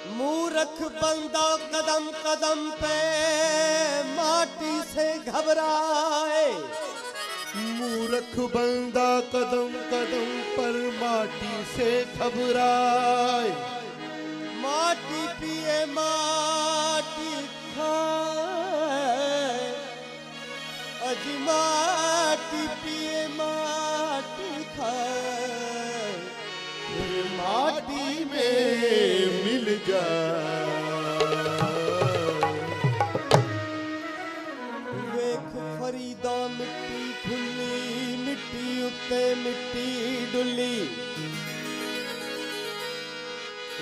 मूर्ख बंदा कदम कदम पे माटी से घबराए। मूर्ख बंदा कदम कदम पर माटी से घबराए। माटी पिए माटी खाए, अजी माटी पिए माटी खाए, फिर माटी में मिल जाए। वेख फरीदा मिट्टी खुली, मिट्टी उत्ते मिट्टी डुली।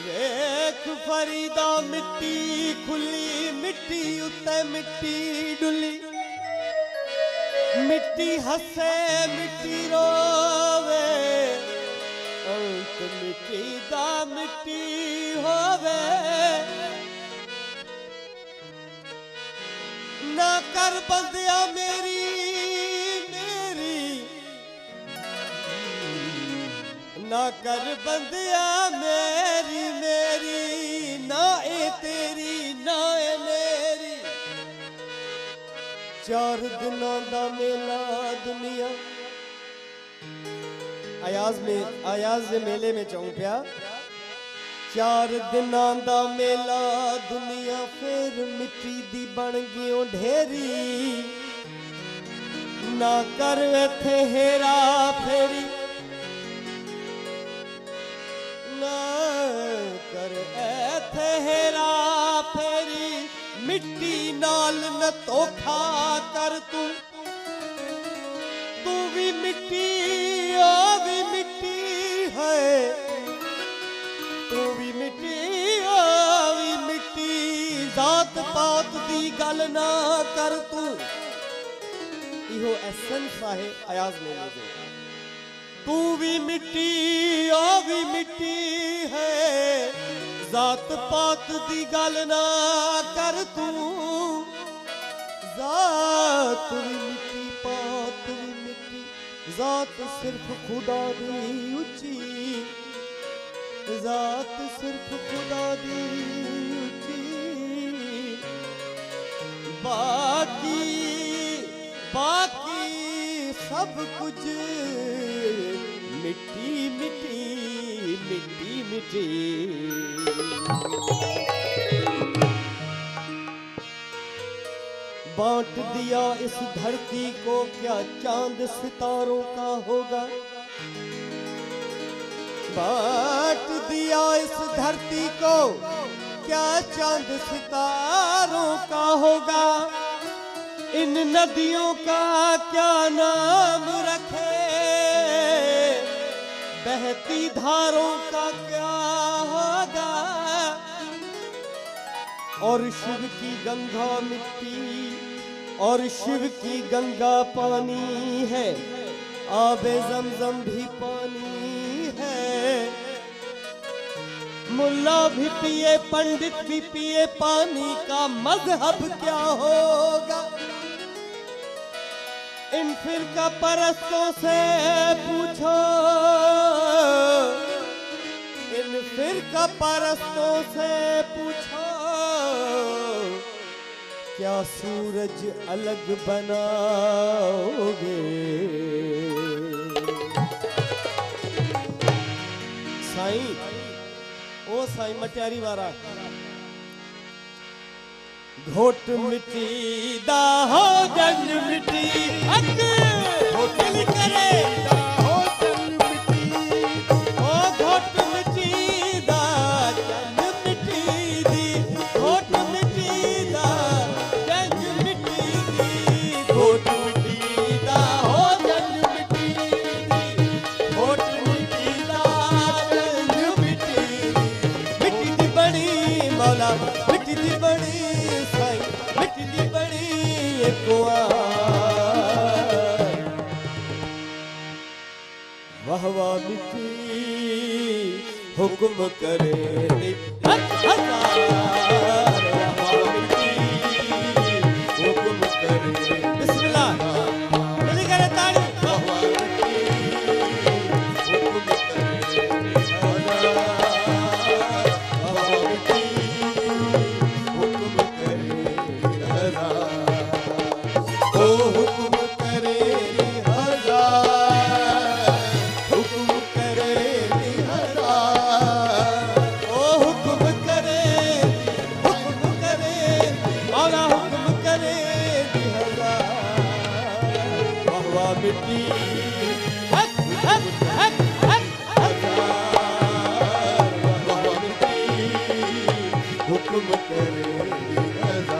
वेख फरीदा मिट्टी खुली, मिट्टी उत्ते मिट्टी डुली। मिट्टी हसे मिट्टी रोवे, अंत मिट्टी दा मिट्टी होवे। ना कर बंदिया मेरी मेरी, ना कर बंदिया मेरी मेरी, ना ए तेरी ना ए मेरी। चार दिनों दा मेला दुनिया, अयाज दे मेले में चौं पिया। चार दिनों दा मेला दुनिया, फिर मिट्टी दी बन गई ढेरी। ना कर इत्थे हेरा फेरी, ना कर इत्थे हेरा फेरी। मिट्टी नाल न धोखा कर तू, तू भी मिट्टी ओ भी मिट्टी है। तू भी मिट्टी ओ भी मिट्टी, जात पात दी गल ना कर तू। इहो एसेंस है अयाज मेले जो। तू भी मिट्टी ओ भी मिट्टी है, जात पात दी गल ना कर तू। जात भी मिट्टी पात भी मिट्टी, जात सिर्फ खुदा दी उची। जात सिर्फ खुदा दी उची। बाकी बाकी सब कुछ मिट्टी मिट्टी मिट्टी मिट्टी। बांट दिया इस धरती को, क्या चांद सितारों का होगा। बांट दिया इस धरती को, क्या चांद सितारों का होगा। इन नदियों का क्या नाम रखे, बहती धारों का क्या होगा। और शिव की गंगा मिट्टी, और शिव की गंगा पानी है। आबे ज़मज़म भी पानी है। मुल्ला भी पिए पंडित भी पिए, पानी का मजहब क्या होगा। इन फिरका परस्तों से पूछो, इन फिरका परस्तों से पूछो, क्या सूरज अलग बनाओगे। साईं ओ साईं मटियारी वारा, घोट मिट्टी दा हो जन मिट्टी, हक घोट करे हो जन मिट्टी, ओ घोट मिट्टी दा जन मिट्टी दी। घोट मिट्टी दा जन मिट्टी दी, घोट मिट्टी दा हो जन मिट्टी दी। घोट मिट्टी दा जन मिट्टी दी। मिट्टी दी बनी मौला, मिट्टी दी बनी साईं, मिट्टी दी बनी कुआं। वाह वाह मिट्टी हुक्म करे हजार। वाह मिट्टी हुक्म करे। बिस्मिल्लाह जल्दी करे ताड़ी। वाह वाह मिट्टी हुक्म करे हजार। वाह वाह मिट्टी हुक्म करे निरज़ा।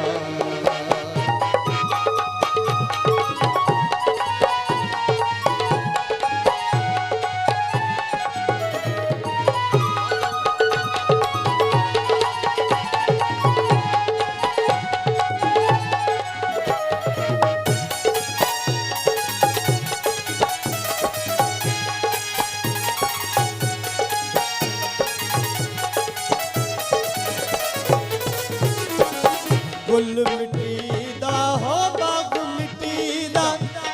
गुल मिट्टी दा हो बाग मिट्टी दा,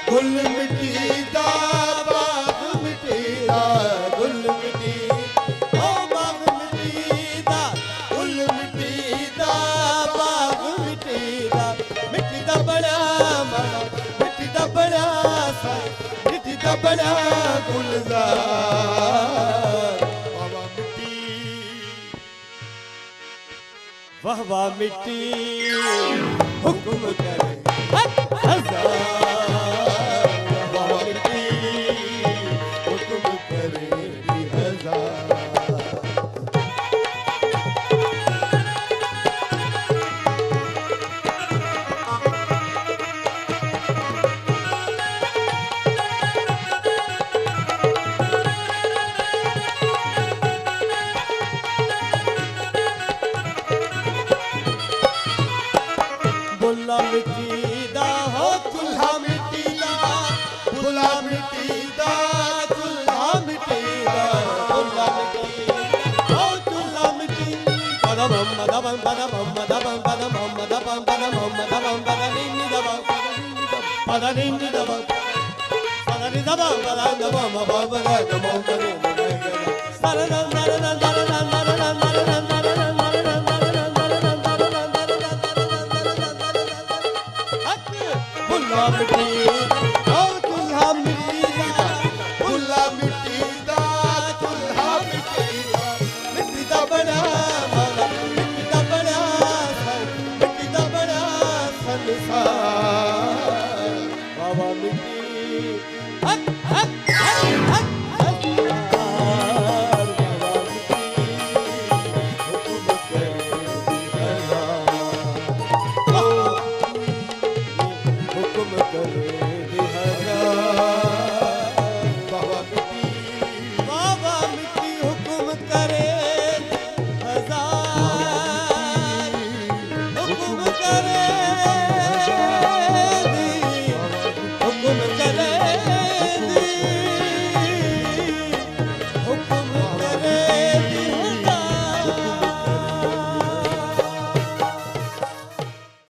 गुल मिट्टी दा बाग मिट्टी दा, गुल मिट्टी हो बाग मिट्टी दा, गुल मिट्टी दा बाग मिट्टी दा, मिट्टी दा बड़ा माड़ा, मिट्टी दा बड़ा सारा, मिट्टी दा बड़ा गुलजार। हवा मिट्टी वाह वाह मिट्टी हुक्म करे हजार, वाह मिट्टी हुक्म करे निरज़ा। बुला मिट्टी दा हो चूल्हा मिट्टी दा, बुला मिट्टी दा चूल्हा मिट्टी दा, बुला मिट्टी हो चूल्हा मिट्टी। पदा बम पदा बम पदा बम पदा बम पदा बम पदा बम पदा बम पदा बम पदा नी दा बम पदा नी दा बम पदा नी दा बम पदा दा बम पदा दा बम पदा नी दा बम